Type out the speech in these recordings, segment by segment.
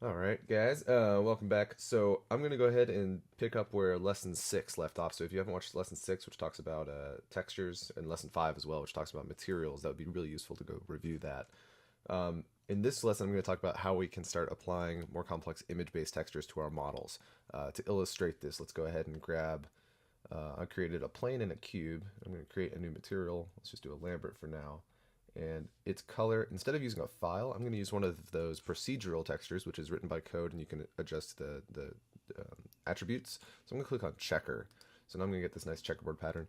Alright, guys, welcome back. So, I'm going to go ahead and pick up where Lesson 6 left off. So, if you haven't watched Lesson 6, which talks about textures, and Lesson 5 as well, which talks about materials, that would be really useful to go review that. In this lesson, I'm going to talk about how we can start applying more complex image-based textures to our models. To illustrate this, let's go ahead and grab, I created a plane and a cube. I'm going to create a new material. Let's just do a Lambert for now. And its color, instead of using a file, I'm going to use one of those procedural textures, which is written by code, and you can adjust the attributes. So I'm going to click on checker. So now I'm going to get this nice checkerboard pattern.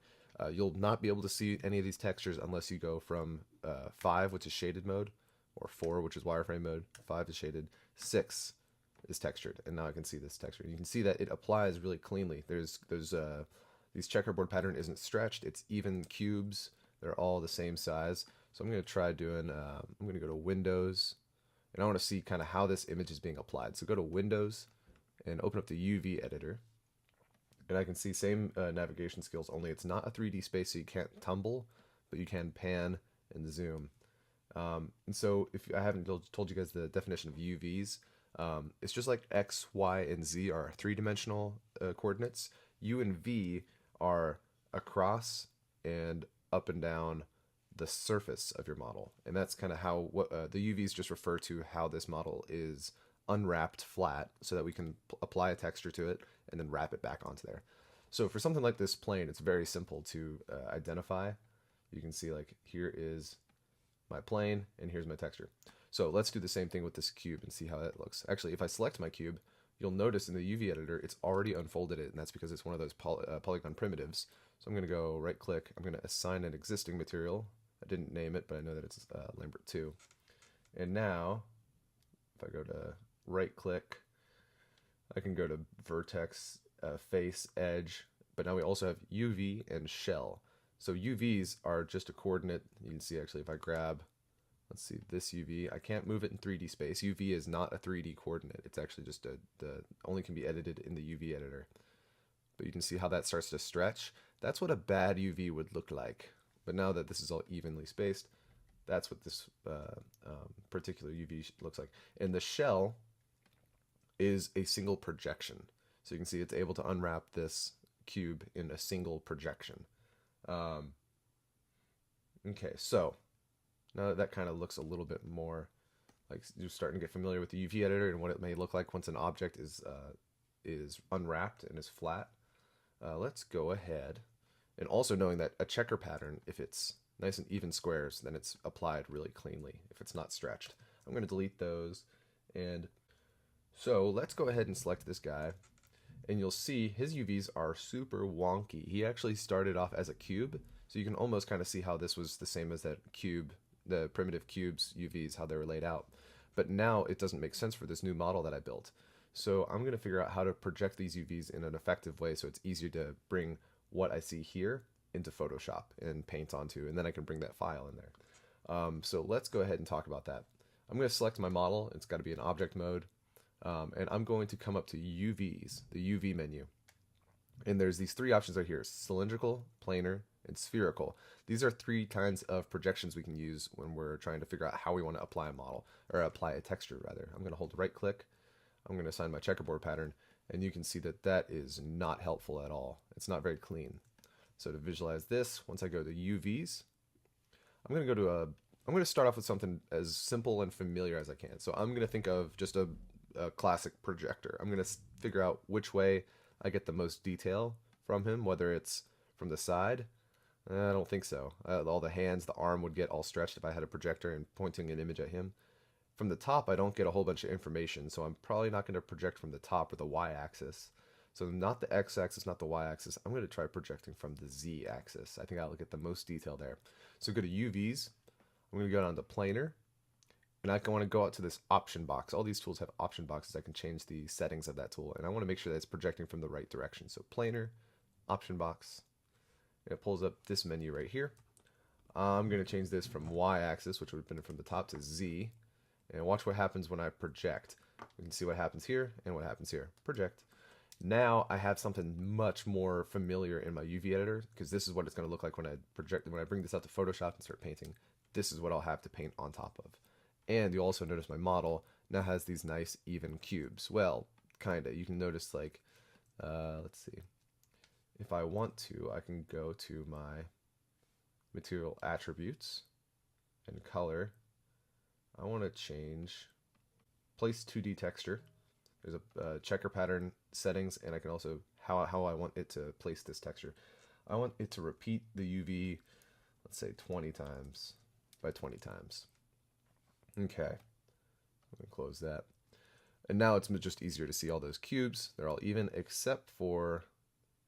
You'll not be able to see any of these textures unless you go from 5, which is shaded mode, or 4, which is wireframe mode. 5 is shaded. 6 is textured, and now I can see this texture. You can see that it applies really cleanly. These checkerboard pattern isn't stretched. It's even cubes. They're all the same size. So I'm going to try doing, I'm going to go to Windows, and I want to see kind of how this image is being applied. So go to Windows and open up the UV editor, and I can see same navigation skills, only it's not a 3D space, so you can't tumble, but you can pan and zoom. And so if I haven't told you guys the definition of UVs, it's just like X, Y, and Z are three-dimensional coordinates. U and V are across and up and down the surface of your model, and that's kind of how the UVs just refer to how this model is unwrapped flat, so that we can apply a texture to it and then wrap it back onto there. So for something like this plane, it's very simple to identify. You can see, like, here is my plane and here's my texture. So let's do the same thing with this cube and see how that looks. Actually, if I select my cube, you'll notice in the UV editor it's already unfolded it, and that's because it's one of those polygon primitives. So I'm going to go right click, I'm going to assign an existing material. I didn't name it, but I know that it's Lambert 2. And now, if I go to right click, I can go to vertex, face, edge, but now we also have UV and shell. So UVs are just a coordinate. You can see, actually, if I grab, let's see, this UV, I can't move it in 3D space. UV is not a 3D coordinate. It's actually just only can be edited in the UV editor. But you can see how that starts to stretch. That's what a bad UV would look like. But now that this is all evenly spaced, that's what this particular UV looks like. And the shell is a single projection. So you can see it's able to unwrap this cube in a single projection. Okay, so now that kind of looks a little bit more like you're starting to get familiar with the UV editor and what it may look like once an object is unwrapped and is flat. Let's go ahead. And also knowing that a checker pattern, if it's nice and even squares, then it's applied really cleanly if it's not stretched. I'm going to delete those. And so let's go ahead and select this guy. And you'll see his UVs are super wonky. He actually started off as a cube. So you can almost kind of see how this was the same as that cube, the primitive cubes UVs, how they were laid out. But now it doesn't make sense for this new model that I built. So I'm going to figure out how to project these UVs in an effective way so it's easier to bring what I see here into Photoshop and paint onto, and then I can bring that file in there. So let's go ahead and talk about that. I'm going to select my model. It's got to be in object mode. And I'm going to come up to UVs, the UV menu. And there's these three options right here: cylindrical, planar, and spherical. These are three kinds of projections we can use when we're trying to figure out how we want to apply a model, or apply a texture rather. I'm going to hold right click. I'm going to assign my checkerboard pattern, and you can see that that is not helpful at all. It's not very clean. So to visualize this, once I go to UVs, I'm going to start off with something as simple and familiar as I can. So I'm going to think of just a classic projector. I'm going to figure out which way I get the most detail from him, whether it's from the side. I don't think so. All the hands, the arm would get all stretched if I had a projector and pointing an image at him. From the top, I don't get a whole bunch of information, so I'm probably not going to project from the top or the y-axis. So not the x-axis, not the y-axis. I'm going to try projecting from the z-axis. I think I'll get the most detail there. So go to UVs. I'm going to go down to planar, and I want to go out to this option box. All these tools have option boxes. I can change the settings of that tool, and I want to make sure that it's projecting from the right direction. So planar, option box. It pulls up this menu right here. I'm going to change this from y-axis, which would have been from the top, to z. And watch what happens when I project. We can see what happens here and what happens here. Project. Now I have something much more familiar in my UV editor, because this is what it's going to look like when I project. When I bring this out to Photoshop and start painting, this is what I'll have to paint on top of. And you'll also notice my model now has these nice even cubes. Well, kinda. You can notice like, let's see. If I want to, I can go to my material attributes and color. I want to change place 2D texture. There's a checker pattern settings, and I can also how I want it to place this texture. I want it to repeat the UV, let's say 20 times by 20 times. Okay, I'm gonna close that. And now it's just easier to see all those cubes. They're all even except for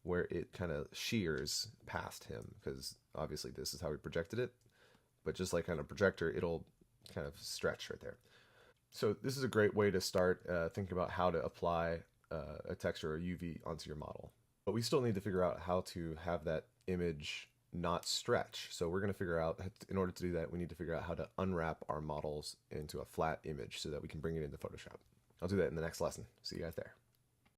where it kind of shears past him, because obviously this is how we projected it. But just like on a projector, it'll kind of stretch right there. So this is a great way to start thinking about how to apply a texture or UV onto your model. But we still need to figure out how to have that image not stretch. So we're going to figure out, in order to do that, we need to figure out how to unwrap our models into a flat image so that we can bring it into Photoshop. I'll do that in the next lesson. See you guys there.